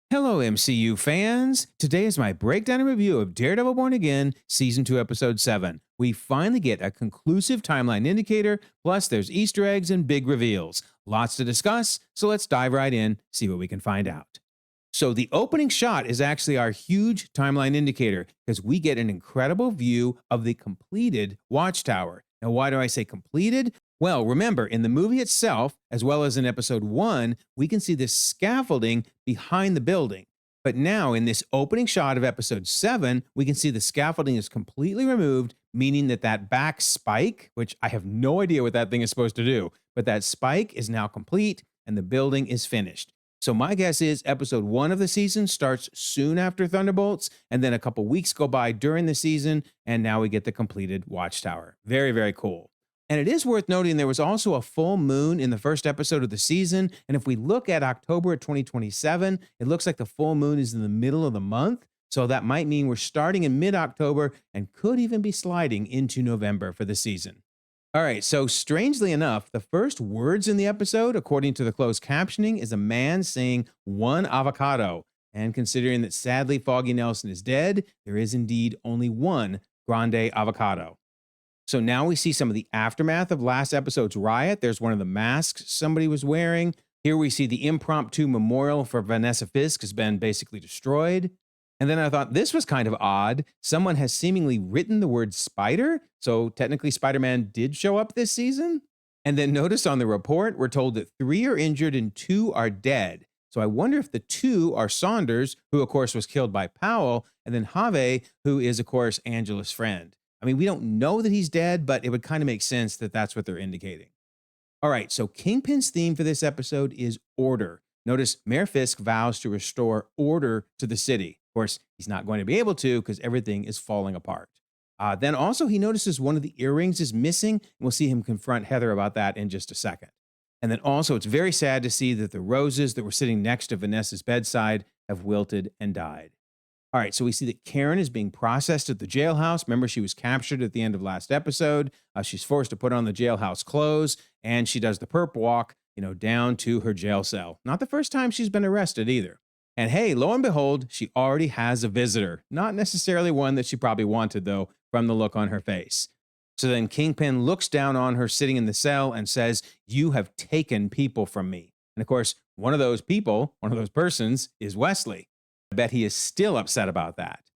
Hello, MCU fans. Today is my breakdown and review of Daredevil Born Again, Season 2, Episode 7. We finally get a conclusive timeline indicator, plus there's Easter eggs and big reveals. Lots to discuss, so let's dive right in, see what we can find out. So, the opening shot is actually our huge timeline indicator because we get an incredible view of the completed Watchtower. Now, why do I say completed? Well, remember, in the movie itself, as well as in episode 1, we can see this scaffolding behind the building. But now, in this opening shot of episode 7, we can see the scaffolding is completely removed, meaning that that back spike, which I have no idea what that thing is supposed to do, but that spike is now complete and the building is finished. So my guess is episode 1 of the season starts soon after Thunderbolts, and then a couple weeks go by during the season, and now we get the completed Watchtower. Very, very cool. And it is worth noting there was also a full moon in the first episode of the season, and if we look at October of 2027, it looks like the full moon is in the middle of the month, so that might mean we're starting in mid-October and could even be sliding into November for the season. All right, so strangely enough, the first words in the episode, according to the closed captioning, is a man saying one avocado. And considering that sadly Foggy Nelson is dead, there is indeed only one grande avocado. So now we see some of the aftermath of last episode's riot. There's one of the masks somebody was wearing. Here we see the impromptu memorial for Vanessa Fisk has been basically destroyed. And then I thought this was kind of odd. Someone has seemingly written the word spider. So technically, Spider Man did show up this season. And then notice on the report, we're told that 3 are injured and 2 are dead. So I wonder if the 2 are Saunders, who of course was killed by Powell, and then Have, who is of course Angela's friend. I mean, we don't know that he's dead, but it would kind of make sense that that's what they're indicating. All right, so Kingpin's theme for this episode is order. Notice Mayor Fisk vows to restore order to the city. Of course, he's not going to be able to because everything is falling apart. Then also, he notices one of the earrings is missing, and we'll see him confront Heather about that in just a second. And then also, it's very sad to see that the roses that were sitting next to Vanessa's bedside have wilted and died. All right, so we see that Karen is being processed at the jailhouse. Remember, she was captured at the end of last episode. She's forced to put on the jailhouse clothes, and she does the perp walk, down to her jail cell. Not the first time she's been arrested either. And hey, lo and behold, she already has a visitor. Not necessarily one that she probably wanted, though, from the look on her face. So then Kingpin looks down on her sitting in the cell and says, "You have taken people from me." And of course, one of those people, one of those persons, is Wesley. I bet he is still upset about that.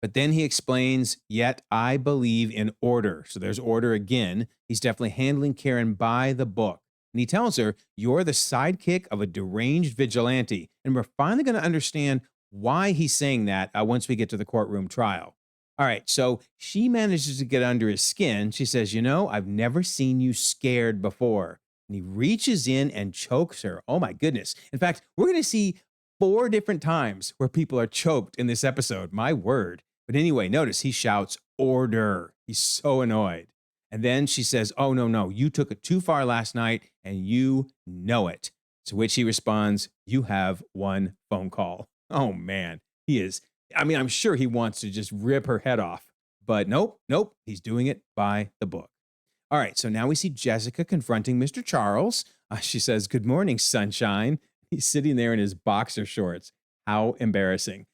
But then he explains, "Yet I believe in order." So there's order again. He's definitely handling Karen by the book. And he tells her, "You're the sidekick of a deranged vigilante." And we're finally going to understand why he's saying that once we get to the courtroom trial. All right, so she manages to get under his skin. She says, "I've never seen you scared before." And he reaches in and chokes her. Oh my goodness. In fact, we're going to see 4 different times where people are choked in this episode. My word. But anyway, notice he shouts, "Order." He's so annoyed. And then she says, "Oh, no, no, you took it too far last night and you know it." To which he responds, "You have one phone call." Oh, man. He is. I mean, I'm sure he wants to just rip her head off. But nope, nope. He's doing it by the book. All right. So now we see Jessica confronting Mr. Charles. She says, "Good morning, sunshine." He's sitting there in his boxer shorts. How embarrassing.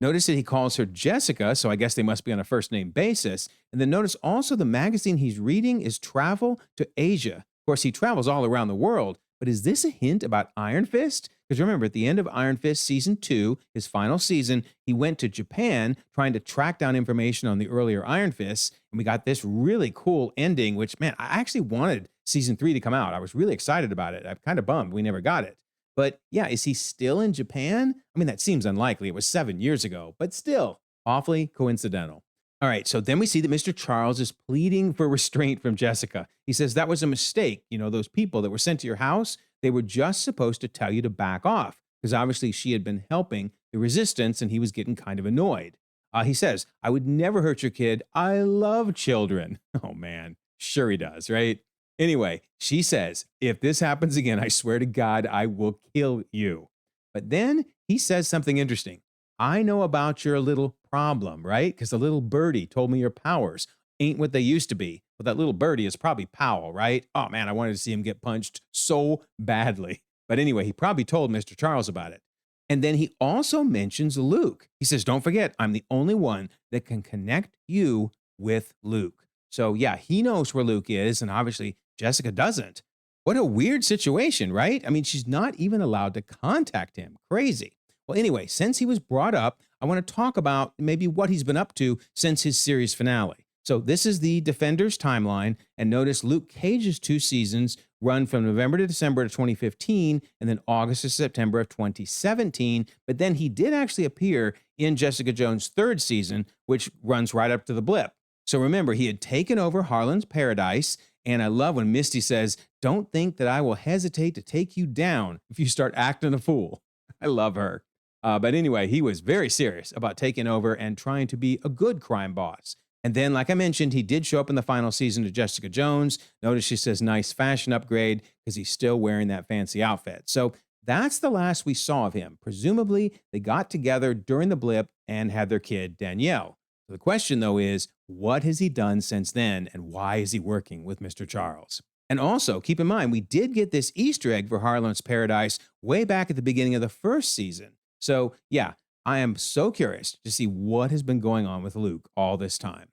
Notice that he calls her Jessica, so I guess they must be on a first name basis. And then notice also the magazine he's reading is Travel to Asia. Of course, he travels all around the world, but is this a hint about Iron Fist? Because remember, at the end of Iron Fist season 2, his final season, he went to Japan trying to track down information on the earlier Iron Fists, and we got this really cool ending, which, man, I actually wanted season 3 to come out. I was really excited about it. I'm kind of bummed we never got it. But yeah, is he still in Japan? I mean, that seems unlikely. It was 7 years ago, but still awfully coincidental. All right, so then we see that Mr. Charles is pleading for restraint from Jessica. He says that was a mistake. Those people that were sent to your house, they were just supposed to tell you to back off because obviously she had been helping the resistance and he was getting kind of annoyed. He says, "I would never hurt your kid. I love children." Oh, man. Sure he does, right? Anyway, she says, "If this happens again, I swear to God, I will kill you." But then he says something interesting. "I know about your little problem, right? Because the little birdie told me your powers ain't what they used to be." Well, that little birdie is probably Powell, right? Oh, man, I wanted to see him get punched so badly. But anyway, he probably told Mr. Charles about it. And then he also mentions Luke. He says, don't forget, I'm the only one that can connect you with Luke. So, yeah, he knows where Luke is, and obviously Jessica doesn't. What a weird situation, right? I mean, she's not even allowed to contact him. Crazy. Well, anyway, since he was brought up, I want to talk about maybe what he's been up to since his series finale. So, this is the Defenders timeline, and notice Luke Cage's 2 seasons run from November to December of 2015 and then August to September of 2017. But then he did actually appear in Jessica Jones' 3rd season, which runs right up to the blip. So remember, he had taken over Harlan's paradise. And I love when Misty says, don't think that I will hesitate to take you down if you start acting a fool. I love her. But anyway, he was very serious about taking over and trying to be a good crime boss. And then, like I mentioned, he did show up in the final season of Jessica Jones. Notice she says nice fashion upgrade because he's still wearing that fancy outfit. So that's the last we saw of him. Presumably, they got together during the blip and had their kid, Danielle. So the question, though, is what has he done since then, and why is he working with Mr. Charles? And also, keep in mind, we did get this Easter egg for Harlan's Paradise way back at the beginning of the 1st season. So, yeah, I am so curious to see what has been going on with Luke all this time.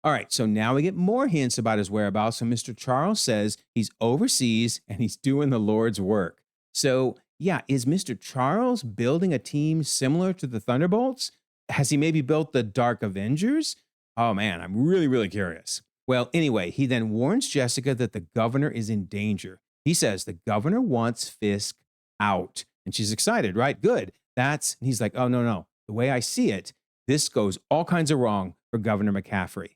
All right, so now we get more hints about his whereabouts, and Mr. Charles says he's overseas and he's doing the Lord's work. So, yeah, is Mr. Charles building a team similar to the Thunderbolts? Has he maybe built the Dark Avengers? Oh man, I'm really, really curious. Well, anyway, he then warns Jessica that the governor is in danger. He says the governor wants Fisk out. And she's excited, right? Good. And he's like, oh, no, no. The way I see it, this goes all kinds of wrong for Governor McCaffrey.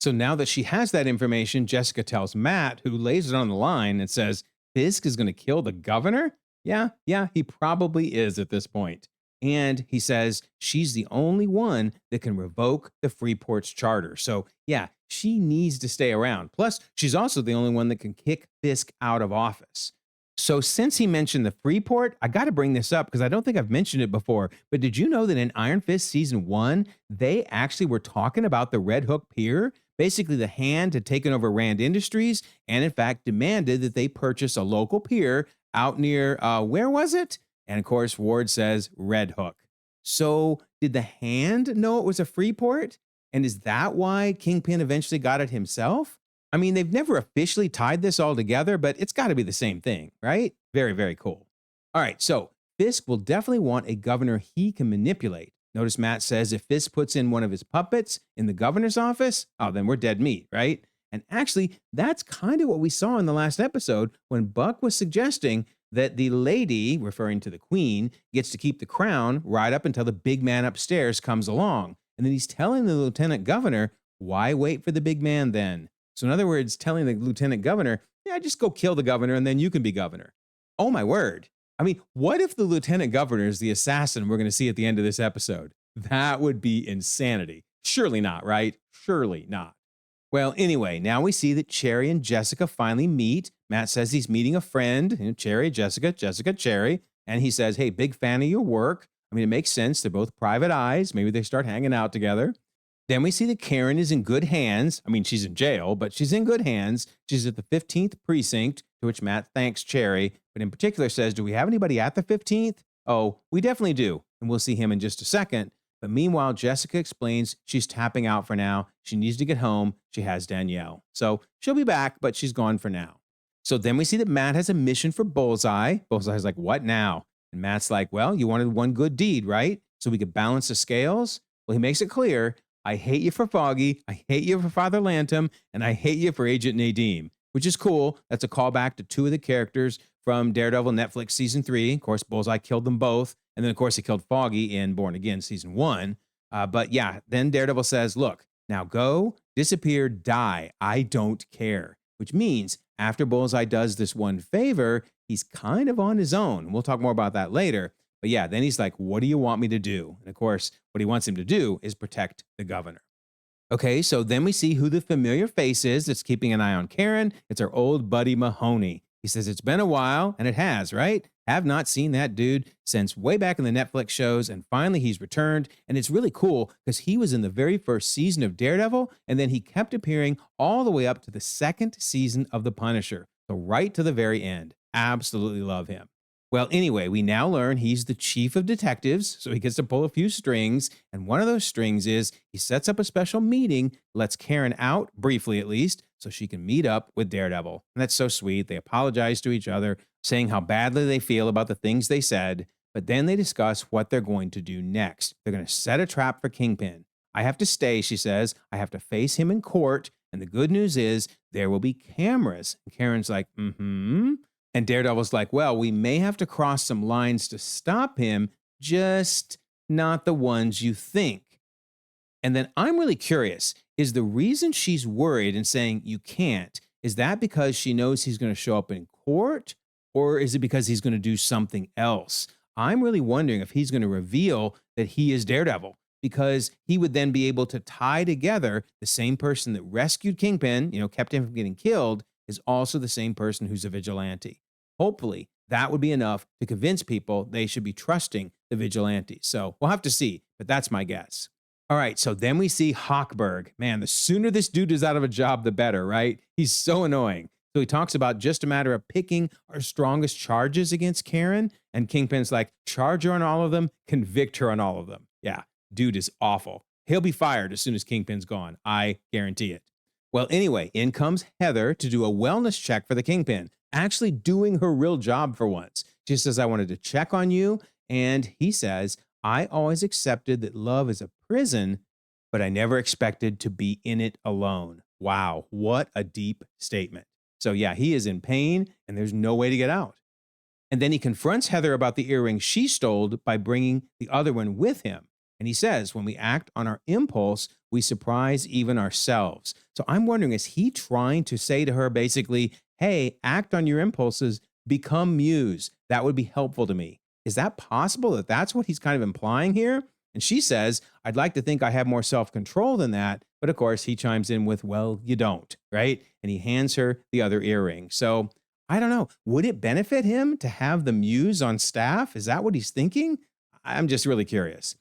So now that she has that information, Jessica tells Matt, who lays it on the line and says, Fisk is going to kill the governor? Yeah, he probably is at this point. And he says she's the only one that can revoke the Freeport's charter. So, yeah, she needs to stay around. Plus, she's also the only one that can kick Fisk out of office. So since he mentioned the Freeport, I got to bring this up because I don't think I've mentioned it before. But did you know that in Iron Fist Season 1, they actually were talking about the Red Hook Pier? Basically, the Hand had taken over Rand Industries and, in fact, demanded that they purchase a local pier out near, where was it? And, of course, Ward says Red Hook. So did the Hand know it was a Freeport? And is that why Kingpin eventually got it himself? I mean, they've never officially tied this all together, but it's got to be the same thing, right? Very, very cool. All right, so Fisk will definitely want a governor he can manipulate. Notice Matt says if Fisk puts in one of his puppets in the governor's office, oh, then we're dead meat, right? And actually, that's kind of what we saw in the last episode when Buck was suggesting that the lady, referring to the queen, gets to keep the crown right up until the big man upstairs comes along. And then he's telling the lieutenant governor, why wait for the big man then? So in other words, telling the lieutenant governor, yeah, just go kill the governor and then you can be governor. Oh my word. I mean, what if the lieutenant governor is the assassin we're going to see at the end of this episode? That would be insanity. Surely not, right? Surely not. Well, anyway, now we see that Cherry and Jessica finally meet. Matt says he's meeting a friend, Cherry, Jessica, Cherry. And he says, hey, big fan of your work. I mean, it makes sense. They're both private eyes. Maybe they start hanging out together. Then we see that Karen is in good hands. I mean, she's in jail, but she's in good hands. She's at the 15th precinct, to which Matt thanks Cherry, but in particular says, do we have anybody at the 15th? Oh, we definitely do. And we'll see him in just a second. But meanwhile, Jessica explains she's tapping out for now. She needs to get home. She has Danielle. So she'll be back, but she's gone for now. So then we see that Matt has a mission for Bullseye. Bullseye's like, what now? And Matt's like, well, you wanted one good deed, right? So we could balance the scales. Well, he makes it clear, I hate you for Foggy, I hate you for Father Lantom, and I hate you for Agent Nadeem, which is cool. That's a callback to 2 of the characters from Daredevil Netflix Season 3. Of course, Bullseye killed them both. And then, of course, he killed Foggy in Born Again Season 1. But yeah, then Daredevil says, look, now go, disappear, die. I don't care. Which means after Bullseye does this one favor, he's kind of on his own. We'll talk more about that later. But yeah, then he's like, what do you want me to do? And of course, what he wants him to do is protect the governor. Okay, so then we see who the familiar face is that's keeping an eye on Karen. It's our old buddy Mahoney. He says it's been a while, and it has, right? Have not seen that dude since way back in the Netflix shows, and finally he's returned. And it's really cool because he was in the very first season of Daredevil, and then he kept appearing all the way up to the 2nd season of The Punisher. So right to the very end. Absolutely love him. Well, anyway, we now learn he's the chief of detectives, so he gets to pull a few strings. And one of those strings is he sets up a special meeting, lets Karen out, briefly at least, so she can meet up with Daredevil. And that's so sweet. They apologize to each other, saying how badly they feel about the things they said. But then they discuss what they're going to do next. They're going to set a trap for Kingpin. I have to stay, she says. I have to face him in court. And the good news is there will be cameras. And Karen's like, mm-hmm. And Daredevil's like, well, we may have to cross some lines to stop him, just not the ones you think. And then I'm really curious, is the reason she's worried and saying you can't, is that because she knows he's going to show up in court? Or is it because he's going to do something else? I'm really wondering if he's going to reveal that he is Daredevil, because he would then be able to tie together the same person that rescued Kingpin, kept him from getting killed, is also the same person who's a vigilante. Hopefully, that would be enough to convince people they should be trusting the vigilantes. So we'll have to see, but that's my guess. All right, so then we see Hochberg. Man, the sooner this dude is out of a job, the better, right? He's so annoying. So he talks about just a matter of picking our strongest charges against Karen, and Kingpin's like, charge her on all of them, convict her on all of them. Yeah, dude is awful. He'll be fired as soon as Kingpin's gone. I guarantee it. Well, anyway, in comes Heather to do a wellness check for the Kingpin, actually doing her real job for once. She says, I wanted to check on you. And he says, I always accepted that love is a prison, but I never expected to be in it alone. Wow, what a deep statement. So yeah, he is in pain and there's no way to get out. And then he confronts Heather about the earring she stole by bringing the other one with him. And he says, when we act on our impulse, we surprise even ourselves. So I'm wondering, is he trying to say to her basically, hey, act on your impulses, become Muse. That would be helpful to me. Is that possible that that's what he's kind of implying here? And she says, I'd like to think I have more self-control than that. But of course, he chimes in with, well, you don't, right? And he hands her the other earring. So I don't know. Would it benefit him to have the Muse on staff? Is that what he's thinking? I'm just really curious.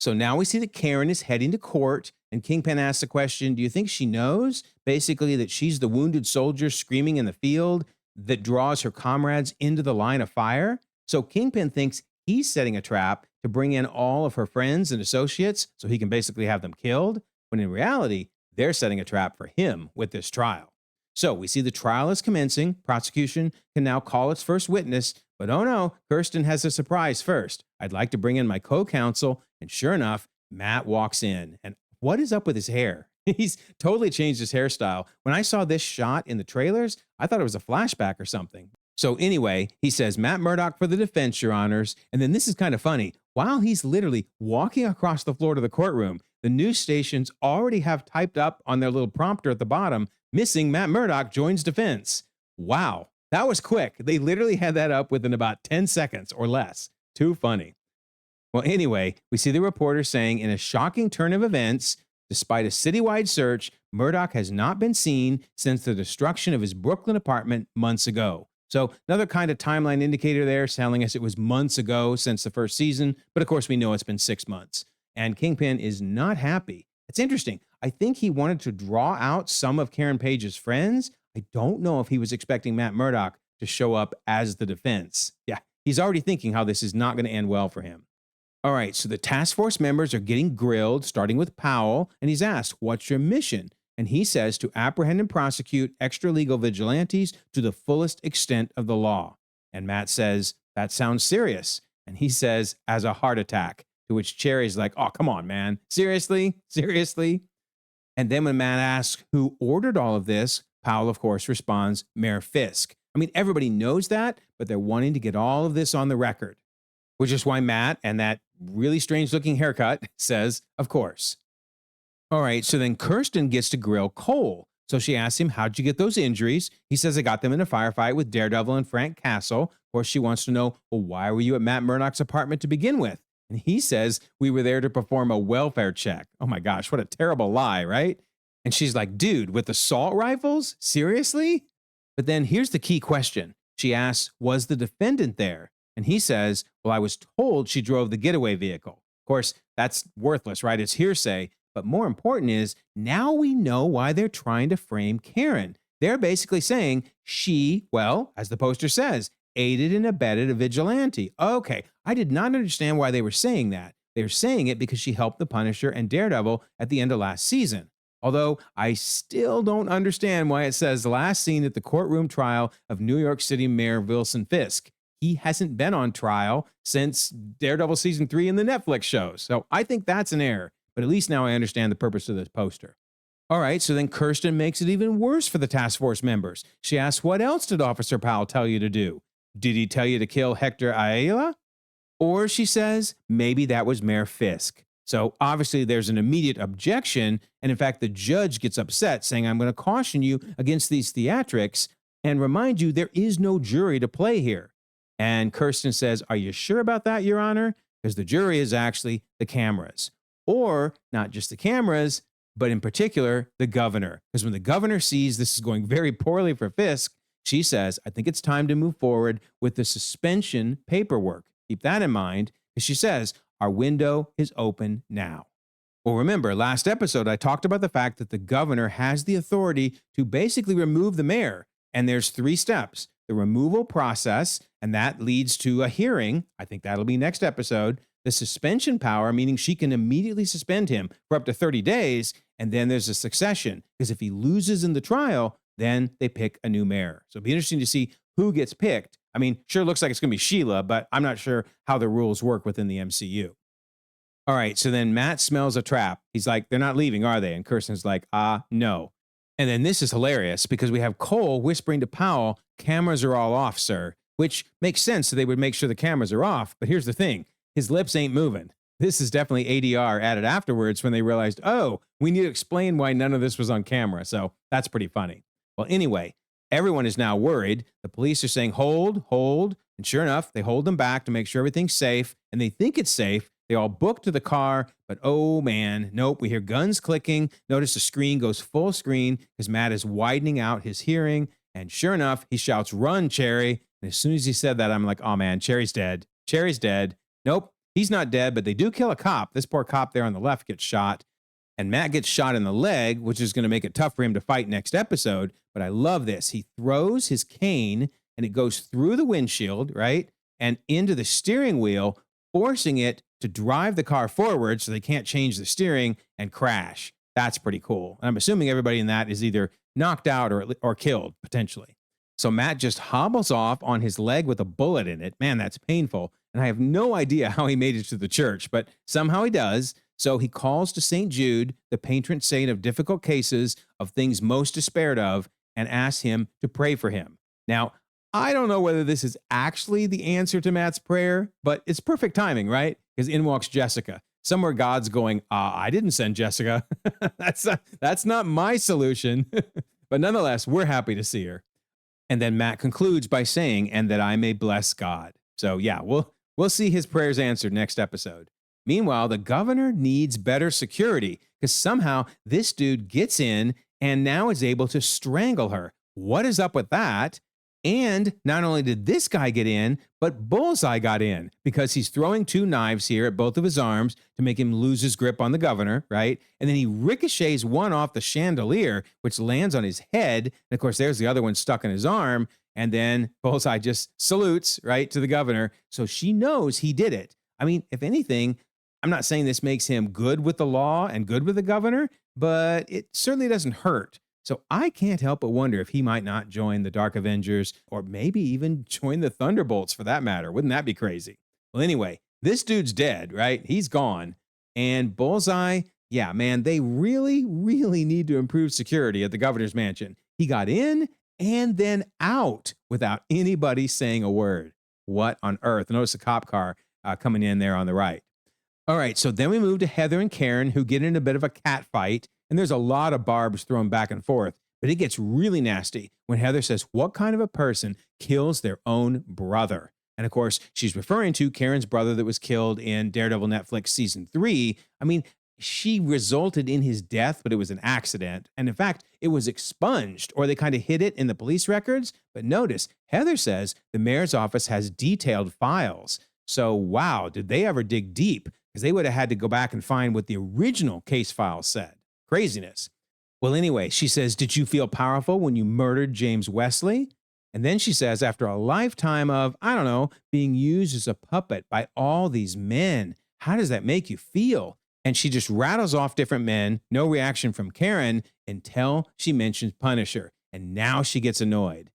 So now we see that Karen is heading to court, and Kingpin asks the question, do you think she knows basically that she's the wounded soldier screaming in the field that draws her comrades into the line of fire? So Kingpin thinks he's setting a trap to bring in all of her friends and associates so he can basically have them killed, when in reality, they're setting a trap for him with this trial. So we see the trial is commencing. Prosecution can now call its first witness, but oh no, Kirsten has a surprise first. I'd like to bring in my co-counsel, and sure enough, Matt walks in. And what is up with his hair? He's totally changed his hairstyle. When I saw this shot in the trailers, I thought it was a flashback or something. So anyway, he says, Matt Murdock for the defense, Your Honors. And then this is kind of funny. While he's literally walking across the floor to the courtroom, the news stations already have typed up on their little prompter at the bottom, missing Matt Murdock joins defense. Wow, that was quick. They literally had that up within about 10 seconds or less. Too funny. Well, anyway, we see the reporter saying, in a shocking turn of events, despite a citywide search, Murdock has not been seen since the destruction of his Brooklyn apartment months ago. So another kind of timeline indicator there telling us it was months ago since the first season, but of course we know it's been 6 months. And Kingpin is not happy. It's interesting. I think he wanted to draw out some of Karen Page's friends. I don't know if he was expecting Matt Murdock to show up as the defense. Yeah, he's already thinking how this is not going to end well for him. All right, so the task force members are getting grilled, starting with Powell, and he's asked, what's your mission? And he says to apprehend and prosecute extra-legal vigilantes to the fullest extent of the law. And Matt says, that sounds serious. And he says, as a heart attack, to which Cherry's like, oh, come on, man. Seriously? Seriously? And then when Matt asks who ordered all of this, Powell, of course, responds, Mayor Fisk. I mean, everybody knows that, but they're wanting to get all of this on the record, which is why Matt, and that really strange-looking haircut, says, of course. All right, so then Kirsten gets to grill Cole. So she asks him, how'd you get those injuries? He says, I got them in a firefight with Daredevil and Frank Castle. Of course, she wants to know, well, why were you at Matt Murdock's apartment to begin with? And he says, we were there to perform a welfare check. Oh my gosh, what a terrible lie, right? And she's like, dude, with assault rifles? Seriously? But then here's the key question. She asks, was the defendant there? And he says, well, I was told she drove the getaway vehicle. Of course, that's worthless, right? It's hearsay. But more important is, now we know why they're trying to frame Karen. They're basically saying she, well, as the poster says, aided and abetted a vigilante. Okay, I did not understand why they were saying that. They were saying it because she helped the Punisher and Daredevil at the end of last season. Although I still don't understand why it says last seen at the courtroom trial of New York City Mayor Wilson Fisk. He hasn't been on trial since Daredevil season 3 in the Netflix shows. So I think that's an error, but at least now I understand the purpose of this poster. All right, so then Kirsten makes it even worse for the task force members. She asks, what else did Officer Powell tell you to do? Did he tell you to kill Hector Ayala? Or she says, maybe that was Mayor Fisk. So obviously there's an immediate objection. And in fact, the judge gets upset saying, I'm going to caution you against these theatrics and remind you there is no jury to play here. And Kirsten says, are you sure about that, Your Honor? Because the jury is actually the cameras. Or not just the cameras, but in particular, the governor. Because when the governor sees this is going very poorly for Fisk, she says, I think it's time to move forward with the suspension paperwork. Keep that in mind. As she says, our window is open now. Well, remember, last episode, I talked about the fact that the governor has the authority to basically remove the mayor. And there's 3 steps. The removal process, and that leads to a hearing. I think that'll be next episode. The suspension power, meaning she can immediately suspend him for up to 30 days. And then there's a succession, because if he loses in the trial, then they pick a new mayor. So it'll be interesting to see who gets picked. I mean, sure looks like it's going to be Sheila, but I'm not sure how the rules work within the MCU. All right, so then Matt smells a trap. He's like, they're not leaving, are they? And Kirsten's like, no. And then this is hilarious because we have Cole whispering to Powell, cameras are all off, sir, which makes sense. So they would make sure the cameras are off. But here's the thing. His lips ain't moving. This is definitely ADR added afterwards when they realized, oh, we need to explain why none of this was on camera. So that's pretty funny. Well, anyway, everyone is now worried. The police are saying, hold. And sure enough, they hold them back to make sure everything's safe. And they think it's safe. They all book to the car. But oh, man, nope. We hear guns clicking. Notice the screen goes full screen because Matt is widening out his hearing. And sure enough, he shouts, run, Cherry. And as soon as he said that, I'm like, oh, man, Cherry's dead. Cherry's dead. Nope, he's not dead, but they do kill a cop. This poor cop there on the left gets shot. And Matt gets shot in the leg, which is going to make it tough for him to fight next episode. But I love this. He throws his cane and it goes through the windshield, right? And into the steering wheel, forcing it to drive the car forward so they can't change the steering and crash. That's pretty cool. And I'm assuming everybody in that is either knocked out or killed, potentially. So Matt just hobbles off on his leg with a bullet in it. Man, that's painful. And I have no idea how he made it to the church, but somehow he does. So he calls to St. Jude, the patron saint of difficult cases, of things most despaired of, and asks him to pray for him. Now, I don't know whether this is actually the answer to Matt's prayer, but it's perfect timing, right? Because in walks Jessica. Somewhere God's going, I didn't send Jessica. That's not my solution. But nonetheless, we're happy to see her. And then Matt concludes by saying, and that I may bless God. So yeah, we'll see his prayers answered next episode. Meanwhile, the governor needs better security because somehow this dude gets in and now is able to strangle her. What is up with that? And not only did this guy get in, but Bullseye got in because he's throwing 2 knives here at both of his arms to make him lose his grip on the governor, right? And then he ricochets one off the chandelier, which lands on his head. And of course, there's the other one stuck in his arm. And then Bullseye just salutes, right, to the governor. So she knows he did it. I mean, if anything, I'm not saying this makes him good with the law and good with the governor, but it certainly doesn't hurt. So I can't help but wonder if he might not join the Dark Avengers or maybe even join the Thunderbolts for that matter. Wouldn't that be crazy? Well, anyway, this dude's dead, right? He's gone. And Bullseye, yeah, man, they really, really need to improve security at the governor's mansion. He got in and then out without anybody saying a word. What on earth? Notice a cop car coming in there on the right. All right, so then we move to Heather and Karen, who get in a bit of a cat fight. And there's a lot of barbs thrown back and forth, but it gets really nasty when Heather says, what kind of a person kills their own brother? And of course, she's referring to Karen's brother that was killed in Daredevil Netflix season 3. I mean, she resulted in his death, but it was an accident. And in fact, it was expunged, or they kind of hid it in the police records. But notice, Heather says the mayor's office has detailed files. So wow, did they ever dig deep? Because they would have had to go back and find what the original case file said. Craziness. Well, anyway, she says, did you feel powerful when you murdered James Wesley? And then she says, after a lifetime of, I don't know, being used as a puppet by all these men, how does that make you feel? And she just rattles off different men, no reaction from Karen until she mentions Punisher. And now she gets annoyed.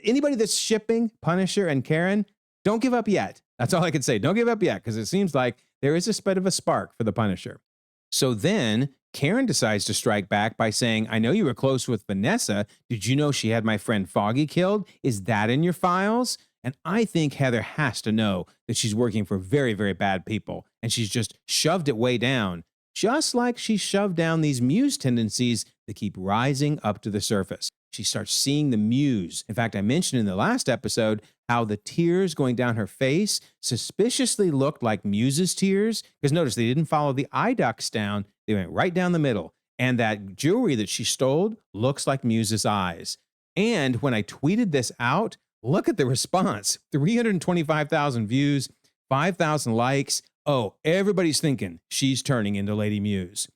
Anybody that's shipping Punisher and Karen, don't give up yet. That's all I can say. Don't give up yet, because it seems like there is a bit of a spark for the Punisher. So then Karen decides to strike back by saying, I know you were close with Vanessa. Did you know she had my friend Foggy killed? Is that in your files? And I think Heather has to know that she's working for very, very bad people. And she's just shoved it way down, just like she shoved down these muse tendencies that keep rising up to the surface. She starts seeing the muse. In fact, I mentioned in the last episode how the tears going down her face suspiciously looked like Muse's tears. Because notice they didn't follow the eye ducts down, they went right down the middle. And that jewelry that she stole looks like Muse's eyes. And when I tweeted this out, look at the response. 325,000 views, 5,000 likes. Oh, everybody's thinking she's turning into Lady Muse.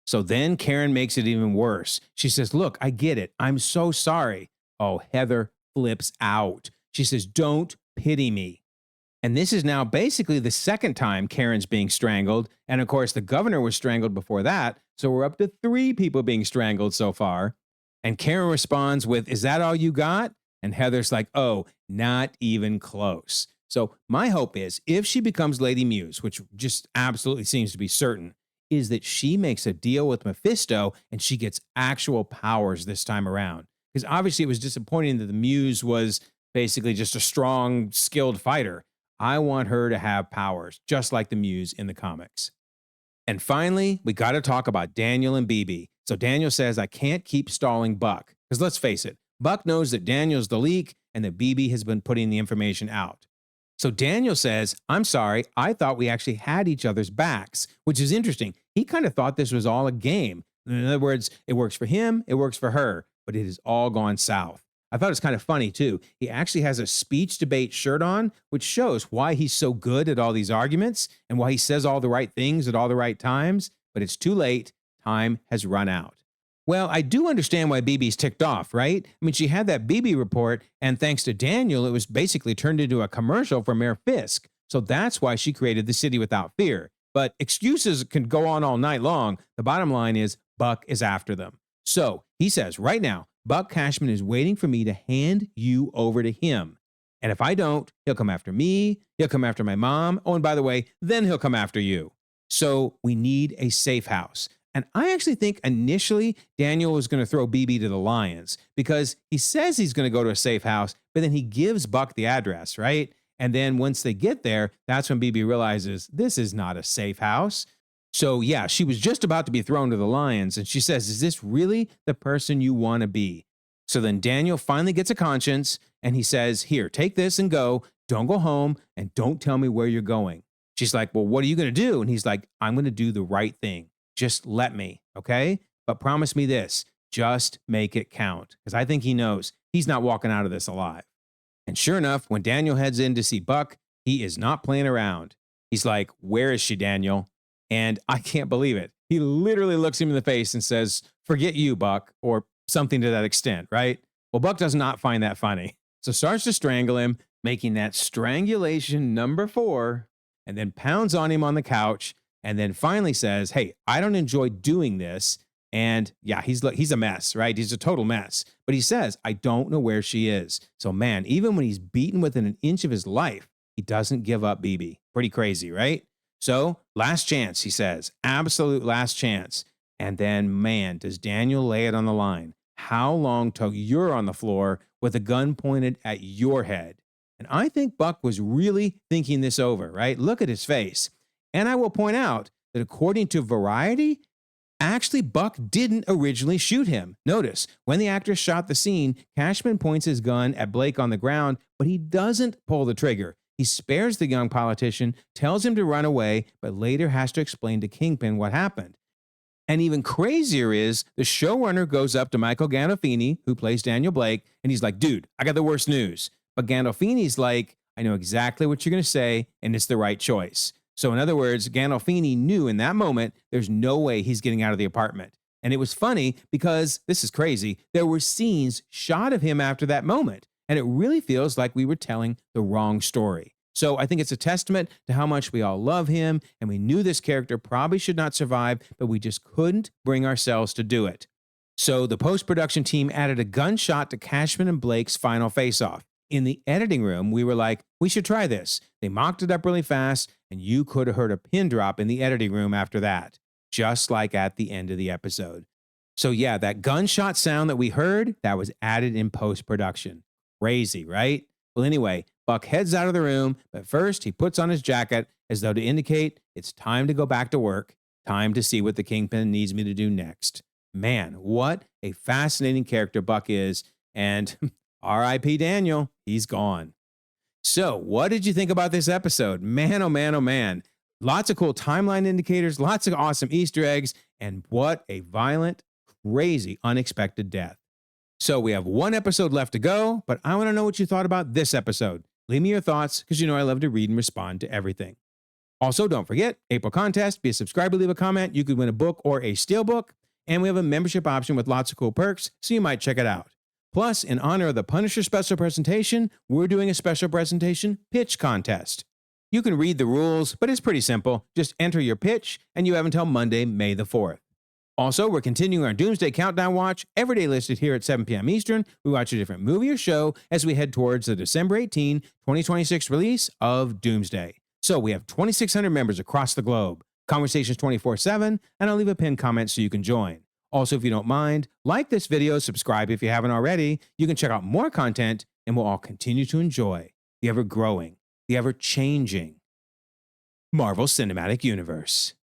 So then Karen makes it even worse. She says, look, I get it. I'm so sorry. Oh, Heather flips out. She says, don't pity me. And this is now basically the second time Karen's being strangled. And of course, the governor was strangled before that. So we're up to 3 people being strangled so far. And Karen responds with, is that all you got? And Heather's like, oh, not even close. So my hope is if she becomes Lady Muse, which just absolutely seems to be certain, is that she makes a deal with Mephisto and she gets actual powers this time around. Because obviously it was disappointing that the Muse was basically just a strong, skilled fighter. I want her to have powers, just like the Muse in the comics. And finally, we got to talk about Daniel and BB. So Daniel says, I can't keep stalling Buck. Because let's face it, Buck knows that Daniel's the leak and that BB has been putting the information out. So Daniel says, I'm sorry, I thought we actually had each other's backs, which is interesting. He kind of thought this was all a game. In other words, it works for him, it works for her, but it has all gone south. I thought it was kind of funny, too. He actually has a speech debate shirt on, which shows why he's so good at all these arguments and why he says all the right things at all the right times. But it's too late. Time has run out. Well, I do understand why BB's ticked off, right? I mean, she had that BB report, and thanks to Daniel, it was basically turned into a commercial for Mayor Fisk. So that's why she created the City Without Fear. But excuses can go on all night long. The bottom line is Buck is after them. So he says right now, Buck Cashman is waiting for me to hand you over to him. And if I don't, he'll come after me, he'll come after my mom. Oh, and by the way, then he'll come after you. So we need a safe house. And I actually think initially Daniel was going to throw BB to the lions because he says he's going to go to a safe house, but then he gives Buck the address, right? And then once they get there, that's when BB realizes this is not a safe house. So yeah, she was just about to be thrown to the lions. And she says, is this really the person you want to be? So then Daniel finally gets a conscience and he says, here, take this and go. Don't go home and don't tell me where you're going. She's like, well, what are you going to do? And he's like, I'm going to do the right thing. Just let me, okay? But promise me this, just make it count. Because I think he knows he's not walking out of this alive. And sure enough, when Daniel heads in to see Buck, he is not playing around. He's like, where is she, Daniel? And I can't believe it. He literally looks him in the face and says, forget you, Buck, or something to that extent, right? Well, Buck does not find that funny. So starts to strangle him, making that strangulation number 4, and then pounds on him on the couch. And then finally says, hey, I don't enjoy doing this. And yeah, he's a mess, right? He's a total mess. But he says, I don't know where she is. So man, even when he's beaten within an inch of his life, he doesn't give up BB. Pretty crazy, right? So last chance, he says, absolute last chance. And then man, does Daniel lay it on the line. How long till you're on the floor with a gun pointed at your head? And I think Buck was really thinking this over, right? Look at his face. And I will point out that according to Variety, actually Buck didn't originally shoot him. Notice, when the actor shot the scene, Cashman points his gun at Blake on the ground, but he doesn't pull the trigger. He spares the young politician, tells him to run away, but later has to explain to Kingpin what happened. And even crazier is the showrunner goes up to Michael Gandolfini, who plays Daniel Blake, and he's like, dude, I got the worst news. But Gandolfini's like, I know exactly what you're going to say, and it's the right choice. So in other words, Gandolfini knew in that moment, there's no way he's getting out of the apartment. And it was funny because, this is crazy, there were scenes shot of him after that moment. and it really feels like we were telling the wrong story. So I think it's a testament to how much we all love him, and we knew this character probably should not survive, but we just couldn't bring ourselves to do it. So the post-production team added a gunshot to Cashman and Blake's final face-off. In the editing room, we were like, we should try this. They mocked it up really fast, and you could have heard a pin drop in the editing room after that, just like at the end of the episode. So yeah, that gunshot sound that we heard, that was added in post-production. Crazy, right? Well, anyway, Buck heads out of the room, but first he puts on his jacket as though to indicate it's time to go back to work, time to see what the Kingpin needs me to do next. Man, what a fascinating character Buck is, and R.I.P. Daniel, he's gone. So, what did you think about this episode? Man, oh man, oh man. Lots of cool timeline indicators, lots of awesome Easter eggs, and what a violent, crazy, unexpected death. So we have one episode left to go, but I want to know what you thought about this episode. Leave me your thoughts, because you know I love to read and respond to everything. Also, don't forget, April contest, be a subscriber, leave a comment. You could win a book or a steelbook, and we have a membership option with lots of cool perks, so you might check it out. Plus, in honor of the Punisher special presentation, we're doing a special presentation pitch contest. You can read the rules, but it's pretty simple. Just enter your pitch, and you have until Monday, May the 4th. Also, we're continuing our Doomsday Countdown watch, every day listed here at 7 p.m. Eastern. We watch a different movie or show as we head towards the December 18, 2026 release of Doomsday. So we have 2,600 members across the globe, conversations 24/7, and I'll leave a pinned comment so you can join. Also, if you don't mind, like this video, subscribe if you haven't already. You can check out more content, and we'll all continue to enjoy the ever-growing, the ever-changing Marvel Cinematic Universe.